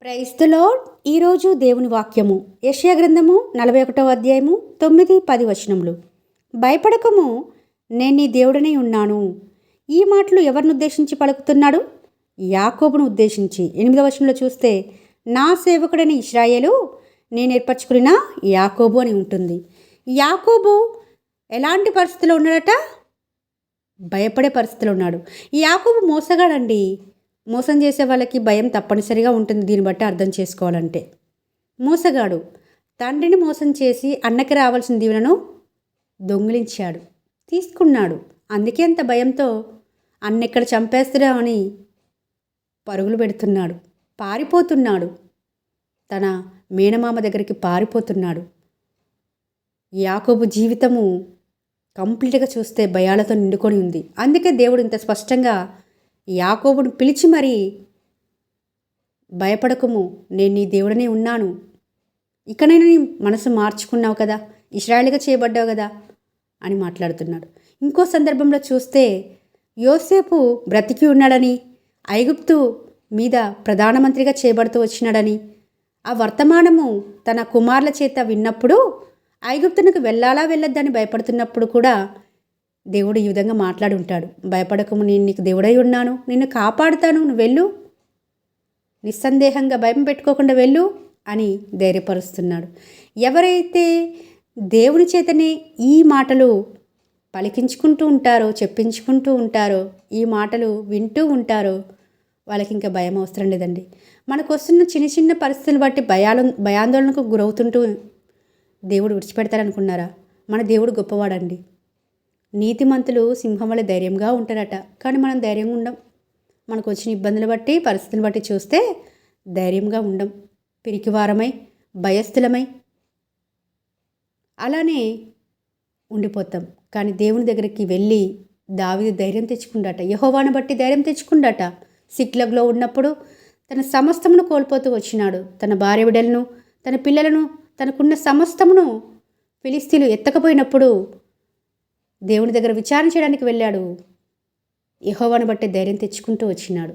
Praise the lord. ఈరోజు దేవుని వాక్యము యెషయా గ్రంథము 41వ అధ్యాయము 9-10 వచనములు. భయపడకము, నేను నీ దేవుడనే ఉన్నాను. ఈ మాటలు ఎవరిని ఉద్దేశించి పలుకుతున్నాడు? యాకోబును ఉద్దేశించి. 8వ వచనంలో చూస్తే, నా సేవకుడైన ఇశ్రాయేలు, నేను ఏర్పరచుకున్న యాకోబు అని ఉంటుంది. యాకోబు ఎలాంటి పరిస్థితిలో ఉన్నాడట? భయపడే పరిస్థితిలో ఉన్నాడు. ఈ యాకోబు మోసగాడండి. మోసం చేసే వాళ్ళకి భయం తప్పనిసరిగా ఉంటుంది. దీన్ని బట్టి అర్థం చేసుకోవాలంటే, మోసగాడు తండ్రిని మోసం చేసి అన్నకి రావాల్సిన దీవెనను దొంగిలించాడు, తీసుకున్నాడు. అందుకే అంత భయంతో అన్నెక్కడ చంపేస్తాడా అని పరుగులు పెడుతున్నాడు, పారిపోతున్నాడు. తన మేనమామ దగ్గరికి పారిపోతున్నాడు. యాకోబు జీవితము కంప్లీట్గా చూస్తే భయాలతో నిండుకొని ఉంది. అందుకే దేవుడు ఇంత స్పష్టంగా యాకోబును పిలిచి మరీ, భయపడకము, నేను నీ దేవుడనే ఉన్నాను. ఇకనైనా నీ మనసు మార్చుకున్నావు కదా, ఇశ్రాయేలుగా చేయబడ్డావు కదా అని మాట్లాడుతున్నాడు. ఇంకో సందర్భంలో చూస్తే, యోసేపు బ్రతికి ఉన్నాడని, ఐగుప్తు మీద ప్రధానమంత్రిగా చేయబడుతూ వచ్చినాడని ఆ వర్తమానము తన కుమారుల చేత విన్నప్పుడు, ఐగుప్తునికి వెళ్ళాలా వెళ్ళొద్దని భయపడుతున్నప్పుడు కూడా దేవుడు ఈ విధంగా మాట్లాడి ఉంటాడు. భయపడకము, నేను నీకు దేవుడై ఉన్నాను, నిన్ను కాపాడుతాను, నువ్వు వెళ్ళు, నిస్సందేహంగా భయం పెట్టుకోకుండా వెళ్ళు అని ధైర్యపరుస్తున్నాడు. ఎవరైతే దేవుని చేతనే ఈ మాటలు పలికించుకుంటూ ఉంటారో, చెప్పించుకుంటూ ఉంటారో, ఈ మాటలు వింటూ ఉంటారో, వాళ్ళకి ఇంకా భయం అవసరం లేదండి. మనకు వస్తున్న చిన్న చిన్న పరిస్థితులు బట్టి భయాందోళనకు గురవుతుంటూ దేవుడు విడిచిపెడతారనుకున్నారా? మన దేవుడు గొప్పవాడండి. నీతిమంతులు సింహం వల్ల ధైర్యంగా ఉంటారట. కానీ మనం ధైర్యంగా ఉండం. మనకు వచ్చిన ఇబ్బందులు బట్టి, పరిస్థితులను బట్టి చూస్తే ధైర్యంగా ఉండం. పిరికివారమై, భయస్థులమై అలానే ఉండిపోతాం. కానీ దేవుని దగ్గరికి వెళ్ళి దావీదు ధైర్యం తెచ్చుకుండాట, యెహోవాను బట్టి ధైర్యం తెచ్చుకుండాట. సిక్లగ్లో ఉన్నప్పుడు తన సమస్తమును కోల్పోతూ వచ్చినాడు. తన భార్య బిడ్డలను, తన పిల్లలను, తనకున్న సమస్తమును ఫిలిస్తీన్లు ఎత్తకపోయినప్పుడు దేవుని దగ్గర విచారణ చేయడానికి వెళ్ళాడు. యెహోవాను బట్టి ధైర్యం తెచ్చుకుంటూ వచ్చినాడు.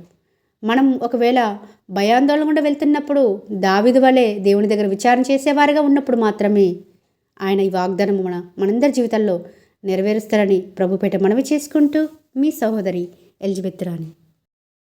మనం ఒకవేళ భయాందోళన గుండా వెళ్తున్నప్పుడు దావీదు వలె దేవుని దగ్గర విచారణ చేసేవారిగా ఉన్నప్పుడు మాత్రమే ఆయన ఈ వాగ్దానం మనందరి జీవితాల్లో నెరవేరుస్తారని ప్రభుపేట మనవి చేసుకుంటూ, మీ సహోదరి ఎలిజబెత్ రాణి.